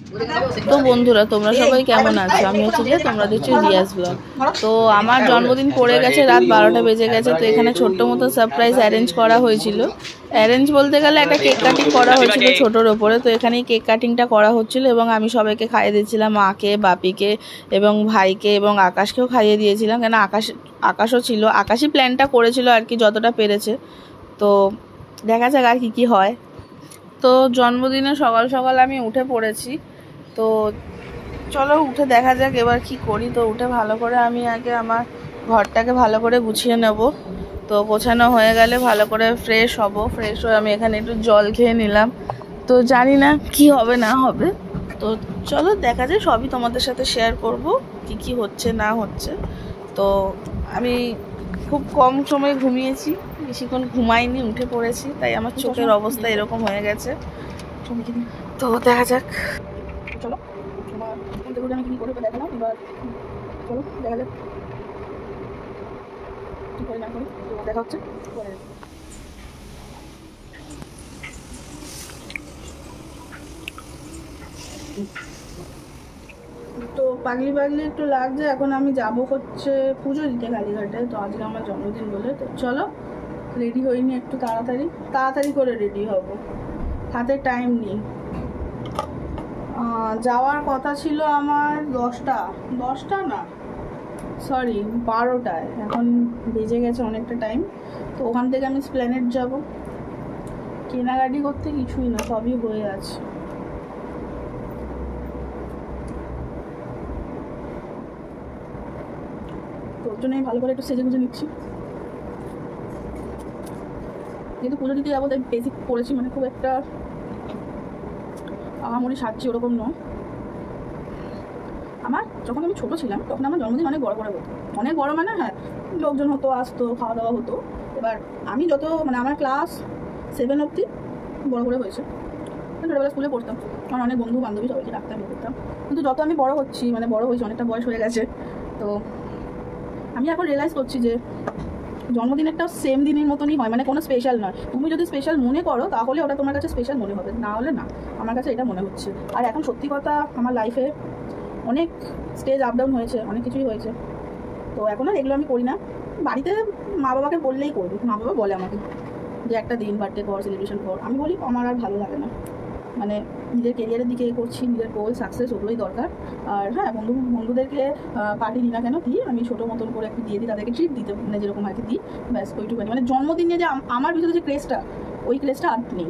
তো বন্ধুরা তোমরা সবাই কেমন আছো? আমি হচ্ছে যে তোমরা দেখছো রিয়াজ ব্লগ। তো আমার জন্মদিন পড়ে গেছে, রাত 12টা বেজে গেছে। তো এখানে ছোট্ট মতো সারপ্রাইজ অ্যারেঞ্জ করা হয়েছিল। অ্যারেঞ্জ বলতে গেলে একটা কেক কাটিং করা হয়েছিল ছোটোর ওপরে। তো এখানেই কেক কাটিংটা করা হচ্ছিল এবং আমি সবাইকে খাইয়ে দিয়েছিলাম, মাকে, বাপিকে এবং ভাইকে এবং আকাশকেও খাইয়ে দিয়েছিলাম। কেন আকাশও ছিল, আকাশই প্ল্যানটা করেছিল আর কি, যতটা পেরেছে। তো দেখা যাক আর কি হয়। তো জন্মদিনে সকাল সকাল আমি উঠে পড়েছি। তো চলো উঠে দেখা যাক এবার কি করি। তো উঠে ভালো করে আমি আগে আমার ঘরটাকে ভালো করে গুছিয়ে নেব। তো গোছানো হয়ে গেলে ভালো করে ফ্রেশ হব। ফ্রেশ হয়ে আমি এখানে একটু জল খেয়ে নিলাম। তো জানি না কি হবে না হবে। তো চলো দেখা যায়, সবই তোমাদের সাথে শেয়ার করব কি কি হচ্ছে না হচ্ছে। তো আমি খুব কম সময় ঘুমিয়েছি, বেশিক্ষণ ঘুমাইনি, উঠে পড়েছি, তাই আমার চোখের অবস্থা এরকম হয়ে গেছে। তো দেখা যাক, চলো আমি কি করে দেখালাম। এবার চলো দেখা যাক কি করে না করি। দেখা হচ্ছে পরে। তো পাগলি পাগলি একটু লাগছে। এখন আমি যাব হচ্ছে পুজো দিতে কালীঘাটে। তো আজকে আমার জন্মদিন বলে, তো চলো রেডি হইনি, একটু তাড়াতাড়ি করে রেডি হব, হাতে টাইম নেই। যাওয়ার কথা ছিল আমার 10টা না, সরি 12টায়। এখন বেজে গেছে অনেকটা টাইম। তো ওখান থেকে আমি স্প্ল্যানেড যাব। কেনাকাটি করতে কিছুই না, সবই হয়ে আছে। তোর জন্যই ভালো করে একটু সেজে গুজে নিচ্ছি। যেহেতু পুজো দিতে যাবো তাই বেসিক পড়েছি, মানে খুব একটা আমামরি সাজছি ওরকম নয়। আমার যখন আমি ছোটো ছিলাম তখন আমার জন্মদিন অনেক বড় হতো। অনেক বড় মানে হ্যাঁ, লোকজন হতো, আসতো, খাওয়া দাওয়া হতো। এবার আমি যত মানে আমার ক্লাস 7 অবধি বড় করে হয়েছে। ছোটোবেলা স্কুলে পড়তাম, আমার অনেক বন্ধু বান্ধবী সবাইকে ডাকতাম, করতাম। কিন্তু যত আমি বড় হচ্ছি, মানে বড় হয়েছি, অনেকটা বয়স হয়ে গেছে, তো আমি এখন রিয়েলাইজ করছি যে জন্মদিন একটা সেম দিনের মতনই হয়, মানে কোনো স্পেশাল নয়। তুমি যদি স্পেশাল মনে করো তাহলে ওটা তোমার কাছে স্পেশাল মনে হবে, না হলে না। আমার কাছে এটা মনে হচ্ছে। আর এখন সত্যি কথা, আমার লাইফে অনেক স্টেজ আপ ডাউন হয়েছে, অনেক কিছুই হয়েছে। তো এখন আর এগুলো আমি করি না। বাড়িতে মা বাবাকে বললেই করবি, মা বাবা বলে আমাকে যে একটা দিন বার্থডে কর, সেলিব্রেশন কর। আমি বলি আমার আর ভালো লাগে না, মানে নিজের কেরিয়ারের দিকে করছি, নিজের গোল সাকসেস ওগুলোই দরকার। আর হ্যাঁ, বন্ধুদেরকে পার্টি দিই না কেন, দিই আমি ছোটো মতন করে একটু দিয়ে দিই, তাদেরকে ট্রিট দিতে মানে যেরকম আর কি দিই, ব্যাস ওইটুকুনি। মানে জন্মদিনে যে আমার ভিতরে যে ক্রেজটা, ওই ক্রেজটা আর নেই।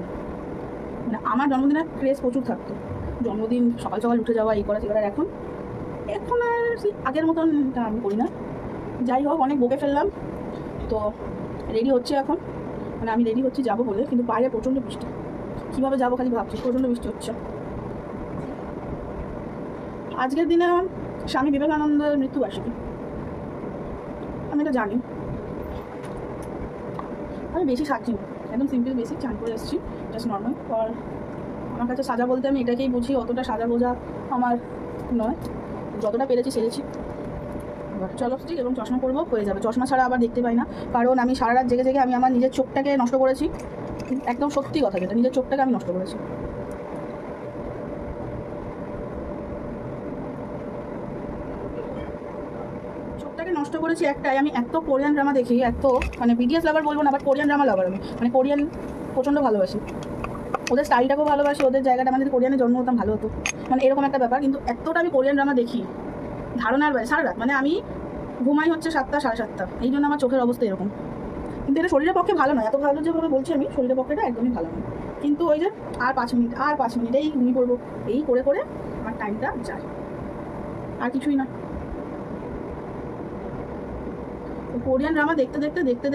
মানে আমার জন্মদিনের ক্রেজ প্রচুর থাকতো, জন্মদিন সকাল সকাল উঠে যাওয়া, এই করা সেকরা। এখন আর সেই আগের মতন আমি করি না। যাই হোক, অনেক বকে ফেললাম। তো রেডি হচ্ছে এখন, মানে আমি রেডি হচ্ছি যাবো বলে, কিন্তু বাইরে প্রচণ্ড বৃষ্টি। কীভাবে যাবো খালি ভাবছি, প্রচণ্ড বৃষ্টি হচ্ছে। আজকের দিনে স্বামী বিবেকানন্দের মৃত্যুবার্ষিকী, আমি এটা জানি। আমি বেশি সাজছি না, একদম সিম্পল বেসিক চান করে এসেছি, জাস্ট নর্মাল। আর আমার কাছে সাজা বলতে আমি এটাকেই বুঝি, অতটা সাজা বোঝা আমার নয়, যতটা পেরেছি সেরেছি। চলো ঠিক, এবং চশমা পরবো, হয়ে যাবে। চশমা ছাড়া আবার দেখতে পাই না, কারণ আমি সারা রাত জেগে জেগে আমি আমার নিজের চোখটাকে নষ্ট করেছি। একদম সত্যি কথা যেটা, নিজের চোখটাকে আমি নষ্ট করেছি। চোখটাকে নষ্ট করেছি একটাই, আমি এত কোরিয়ান ড্রামা দেখি, এত মানে বিটিএস লাভার বলবো না, বাট কোরিয়ান ড্রামা লাভার আমি, মানে কোরিয়ান প্রচণ্ড ভালোবাসি। ওদের স্টাইলটাকেও ভালোবাসি, ওদের জায়গাটা, মানে কোরিয়ানে জন্ম হতাম ভালো হতো, মানে এরকম একটা ব্যাপার। কিন্তু এতটা আমি কোরিয়ান ড্রামা দেখি ধারণার বাইরে, সারা রাত। মানে আমি ঘুমাই হচ্ছে 7টা 7:30, এই জন্য আমার চোখের অবস্থা এরকম। কিন্তু এটা শরীরের পক্ষে ভালো নয়, এত ভালো যেভাবে বলছি আমি, শরীরের পক্ষে এটা একদমই ভালো নয়। কিন্তু ওই যে আর 5 মিনিট এই ঘুমিয়ে পড়বো, এই করে করে আমার টাইমটা যায়, আর কিছুই না। কোরিয়ান ড্রামা দেখতে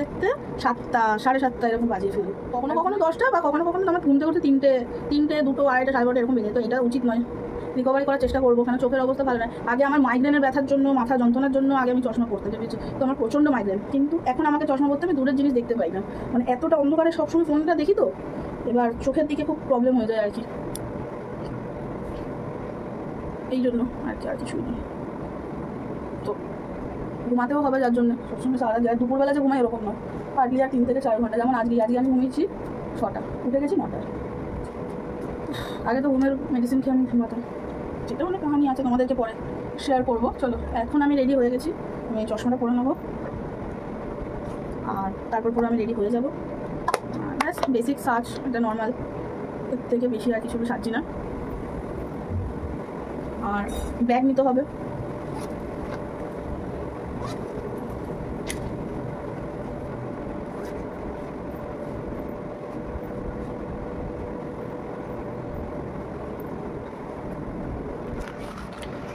দেখতে 7টা 7:30 এরকম বাজিয়ে ফেলি, কখনো 10টা, বা কখনো আমার ঘুমতে করতে 3টে 2টো 2:30 2:30 এরকম বেজে। তো এটা উচিত নয়, রিকভারি করার চেষ্টা করবো, কারণ চোখের অবস্থা ভালো নয়। আগে আমার মাইগ্রেনের ব্যথার জন্য, মাথা যন্ত্রণার জন্য আগে আমি চশমা পরতে চেয়েছি, তো আমার প্রচণ্ড মাইগ্রেন। কিন্তু এখন আমাকে চশমা পরতে আমি দূরের জিনিস দেখতে পাই না, মানে এতটা অন্ধকারে সবসময় ফোনটা দেখি, তো এবার চোখের দিকে খুব প্রবলেম হয়ে যায় আর কি, এই জন্য আর কি, আর কিছুই নেই। তো ঘুমাতেও হবে, যার জন্য সবসময় সারা যায়। দুপুরবেলা যে ঘুমাই এরকম নয়, হার্ডলি আর 3 থেকে 4 ঘন্টা। যেমন আজকে আমি ঘুমিয়েছি 6টা, উঠে গেছি 9টায়। আগে তো ঘুমের মেডিসিন খেয়ে আমি ঘুমাতাম, যেটা অনেক কাহিনী আছে, তোমাদেরকে পরে শেয়ার করবো। চলো এখন আমি রেডি হয়ে গেছি, আমি চশমাটা পরে নেবো আর তারপর পুরো আমি রেডি হয়ে যাবো। ব্যাস বেসিক সাজ, এটা নর্মাল, এর থেকে বেশি আর কিছু সাজছি না। আর ব্যাগ নিতে হবে।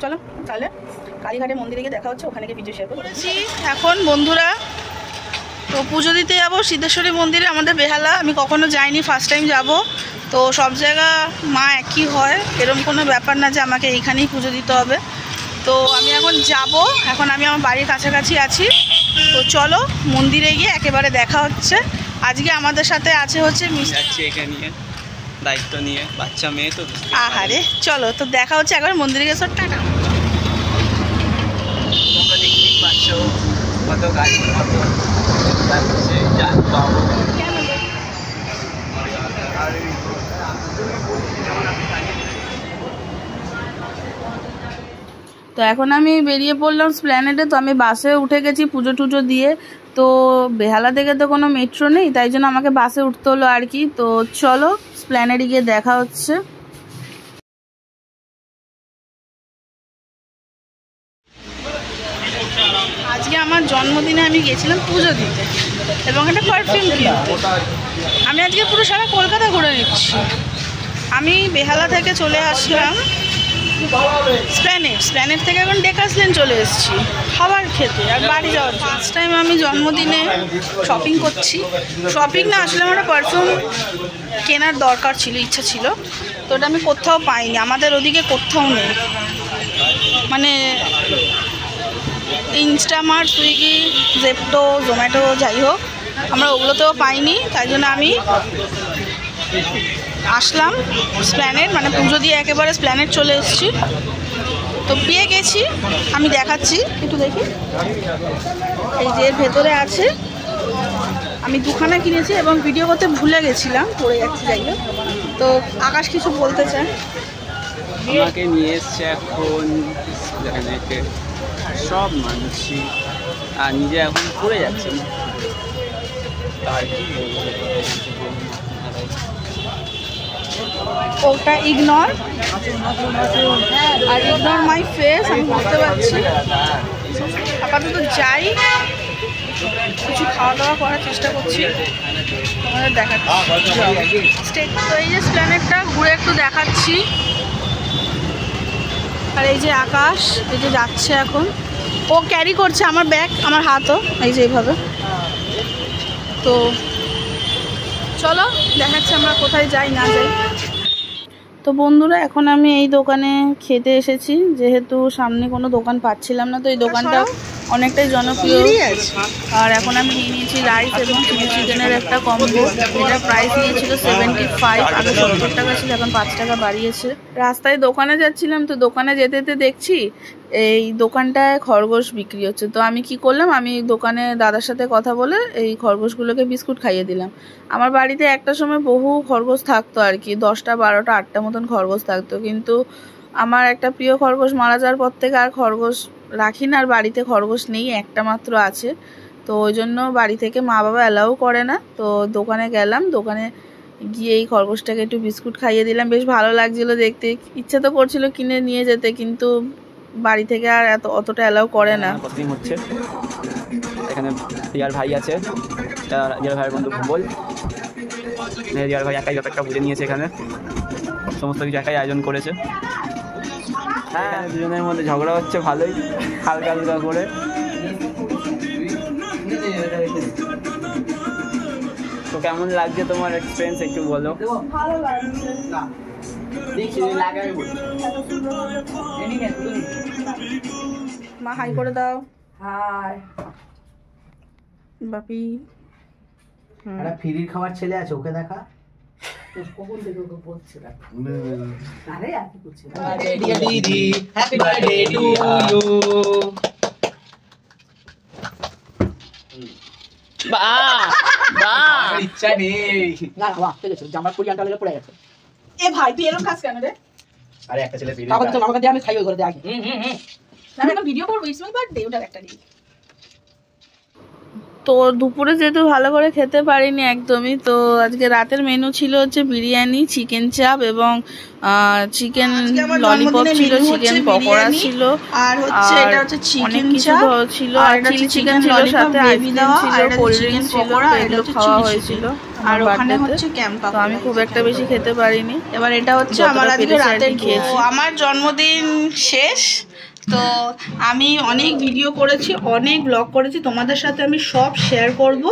চলো তাহলে কালীঘাটের মন্দিরে গিয়ে দেখা হচ্ছে, ওখানে গিয়ে ভিডিও শেয়ার করেছি। এখন বন্ধুরা তো পুজো দিতে যাবো সিদ্ধেশ্বরী মন্দিরে, আমাদের বেহালা। আমি কখনো যাইনি, ফার্স্ট টাইম যাব। তো সব জায়গা মা একই হয়, এরকম কোনো ব্যাপার না যে আমাকে এইখানেই পুজো দিতে হবে। তো আমি এখন যাব, এখন আমি আমার বাড়ির কাছাকাছি আছি। তো চলো মন্দিরে গিয়ে একেবারে দেখা হচ্ছে। আজকে আমাদের সাথে আছে হচ্ছে দায়িত্ব নিয়ে, বাচ্চা মেয়ে তো। আহারে চলো তো দেখা হচ্ছে একবার মন্দিরে গেছে। টাটা। তোমরা দেখতেই পাচ্ছ কত গাড়ি, কত যানবাহন। তো এখন আমি বেরিয়ে পড়লাম স্প্ল্যানেডে। তো আমি বাসে উঠে গেছি পুজো টুজো দিয়ে। তো বেহালা থেকে তো কোনো মেট্রো নেই, তাই জন্য আমাকে বাসে উঠতে হলো আর কি। তো চলো স্প্ল্যানেডে গিয়ে দেখা হচ্ছে। আজকে আমার জন্মদিনে আমি গেছিলাম পুজো দিতে এবং একটা পারফিউম কিনতে। আমি আজকে পুরো সারা কলকাতা ঘুরে নিচ্ছি। আমি বেহালা থেকে চলে আসলাম স্প্ল্যানেড থেকে এখন ডেকাসলেন চলে এসেছি খাবার খেতে আর বাড়ি যাওয়ার। ফার্স্ট টাইম আমি জন্মদিনে শপিং করছি। শপিং না, আসলে আমার পারফিউম কেনার দরকার ছিল, ইচ্ছা ছিল। তো ওটা আমি কোথাও পাইনি, আমাদের ওদিকে কোথাও নেই। মানে ইনস্টামার্ট, সুইগি, জেপ্টো, জোম্যাটো, যাই হোক আমরা ওগুলোতেও পাইনি। তাই জন্য আমি আসলাম স্প্ল্যানেড, মানে পুজো দিয়ে একেবারে স্প্ল্যানেড চলে এসেছি। তো পেয়ে গেছি, আমি দেখাচ্ছি একটু দেখি। এই যে ভেতরে আছে, আমি দুখানা কিনেছি এবং ভিডিও করতে ভুলে গেছিলাম, পড়ে যাচ্ছি। যাই হোক, তো আকাশ কিছু বলতে চায়। আমাকে নিয়ে এসছে এখন স্প্ল্যানেডে সব মানুষই, আর নিজে এখন পড়ে যাচ্ছে। আর কি বলবো, ওটা ইগনোর আর ইগনোর মাই ফেস, আমি বুঝতে পারছি। আপাতত যাই, কিছু খাওয়া দাওয়া করার চেষ্টা করছি, তোমাদের দেখাচ্ছি। তো এই যে স্প্ল্যানেডটা ঘুরে একটু দেখাচ্ছি। আর এই যে আকাশ, এই যে যাচ্ছে এখন, ও ক্যারি করছে আমার ব্যাগ, আমার হাতও এই যে এইভাবে। তো চলো দেখাচ্ছি আমরা কোথায় যাই না যাই। তো বন্ধুরা এখন আমি এই দোকানে খেতে এসেছি, যেহেতু সামনে কোনো দোকান পাচ্ছিলাম না। তো এই দোকানটা অনেকটাই জনপ্রিয়। আর এখন আমি নিয়ে নিয়েছি রাইস এবং চিলি চিকেনের একটা কম্বো, যেটা প্রাইস নিয়েছিল 75, আগে 70 টাকা ছিল, এখন 5 টাকা বাড়িয়েছে। রাস্তায় দোকানে যাচ্ছিলাম, তো দোকানে যেতে যেতে দেখছি এই দোকানটায় খরগোশ বিক্রি হচ্ছে। তো আমি কি করলাম, আমি দোকানে দাদার সাথে কথা বলে এই খরগোশগুলোকে বিস্কুট খাইয়ে দিলাম। আমার বাড়িতে একটা সময় বহু খরগোশ থাকতো আর কি, 10টা 12টা 8টা মতন খরগোশ থাকতো। কিন্তু আমার একটা প্রিয় খরগোশ মারা যাওয়ার পর থেকে আর খরগোশ রাখি না, আর বাড়িতে খরগোশ নেই, একটা মাত্র আছে। তো ওই জন্য বাড়ি থেকে মা বাবা অ্যালাউ করে না। তো দোকানে গেলাম, দোকানে গিয়ে এই খরগোশটাকে একটু বিস্কুট খাইয়ে দিলাম। বেশ ভালো লাগছিলো দেখতে, ইচ্ছা তো করছিল কিনে নিয়ে যেতে, কিন্তু বাড়ি থেকে আর অতটা অ্যালাউ করে না। কতদিন হচ্ছে এখানে রিয়ার ভাই আছে, রিয়ার ভাইয়ের বন্ধু ভূগোল। রিয়ার ভাই একাই ব্যাপারটা বুঝে নিয়েছে, এখানে সমস্ত কিছু একাই আয়োজন করেছে। হ্যাঁ, দুজনের মধ্যে ঝগড়া হচ্ছে ভালোই, হালকা হালকা করে। তো কেমন লাগছে তোমার এক্সপিরিয়েন্স একটু বলো। ভালো লাগছে। মা হাই করে দাও। হাই বাপি। একটা ফ্রির খাবার ছেলে আছে, ওকে দেখা। কখন থেকে ওকে বলছে না। আরে আর কি করছে না। দিদি হ্যাপি বার্থডে টু ইউ। ইচ্ছা নেই। না বাহ, ঠিক আছে, জামা পরিয়ানটা লেগে পড়ে গেছে। এ ভাই তুই এরকম কাজ কেন রে? আরে একটা ছেলে তখন তো আমাকে দিয়ে আমি খাই ওই ঘরে দিয়ে আগে আমি এখন ভিডিও করবো, ইটস মাই বার্থডে, ওটা একটা দিই। তো দুপুরে যেহেতু ভালো করে খেতে পারিনি একদমই, তো আজকে রাতের মেনু ছিল হচ্ছে বিরিয়ানি, চিকেন চাপ এবং চিকেন ললিপপ ছিল, চিকেন পকোড়া ছিল, আর হচ্ছে এটা হচ্ছে অনেক চিকেন কিছু চাপ ছিল, আর আর এটা চিলি হচ্ছে চিকেন chicken ছিল, lollipop সাথে gravy আইসক্রিম দেওয়া, ছিল, আর এটা কোল্ড হচ্ছে ড্রিঙ্কস chicken ছিল, পকোড়া, তো আর এটা এগুলো হচ্ছে খাওয়া chili হয়েছিল chicken। আর ওখানে হচ্ছে ক্যাম্পা। তো আমি খুব একটা বেশি খেতে পারিনি। এবার এটা হচ্ছে যতটা আমার আজকে পেরেছি আর রাতের কি খেয়েছি। আমার জন্মদিন শেষ, তো আমি অনেক ভিডিও করেছি, অনেক ব্লগ করেছি, তোমাদের সাথে আমি সব শেয়ার করব,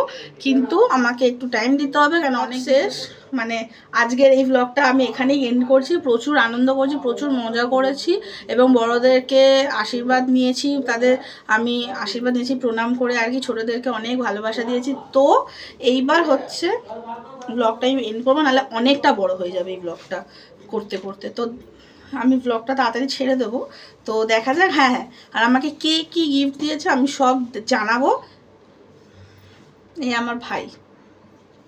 কিন্তু আমাকে একটু টাইম দিতে হবে, কেন অনেক শেষ। মানে আজকের এই ব্লগটা আমি এখানেই এন্ড করছি। প্রচুর আনন্দ করছি, প্রচুর মজা করেছি এবং বড়োদেরকে আশীর্বাদ নিয়েছি, তাদের আমি আশীর্বাদ নিয়েছি প্রণাম করে আর কি, ছোটোদেরকে অনেক ভালোবাসা দিয়েছি। তো এইবার হচ্ছে ব্লগটা আমি এন্ড করবো, নাহলে অনেকটা বড় হয়ে যাবে এই ব্লগটা করতে করতে। তো আমি ব্লগটা তাড়াতাড়ি ছেড়ে দেবো, তো দেখা যাক। হ্যাঁ হ্যাঁ, আর আমাকে কে কী গিফট দিয়েছে আমি সব জানাবো। এই আমার ভাই,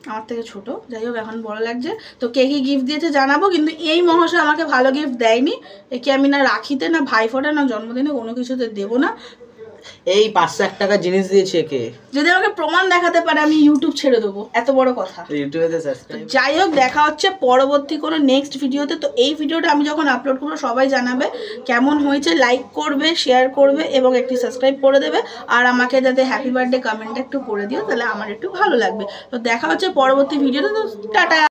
আমার থেকে ছোট, যাই হোক এখন বড় লাগছে, তো কে কী গিফট দিয়েছে জানাবো। কিন্তু এই মহাশয় আমাকে ভালো গিফট দেয়নি, একে আমি না রাখিতে, না ভাইফোঁটা, না জন্মদিনে কোনো কিছুতে দেবো না। এই 501 টাকা জিনিস দিয়েছে কে? যদি আমাকে প্রমাণ দেখাতে পারে আমি ইউটিউব ছেড়ে দেবো, এত বড় কথা। ইউটিউবে সাবস্ক্রাইব। যাই হোক, দেখা হচ্ছে পরবর্তী কোনো নেক্সট ভিডিওতে। তো এই ভিডিওটা আমি যখন আপলোড করবো সবাই জানাবে কেমন হয়েছে, লাইক করবে, শেয়ার করবে এবং একটি সাবস্ক্রাইব করে দেবে। আর আমাকে যাতে হ্যাপি বার্থডে কমেন্টটা একটু করে দিও, তাহলে আমার একটু ভালো লাগবে। তো দেখা হচ্ছে পরবর্তী ভিডিওতে। তো টাটা।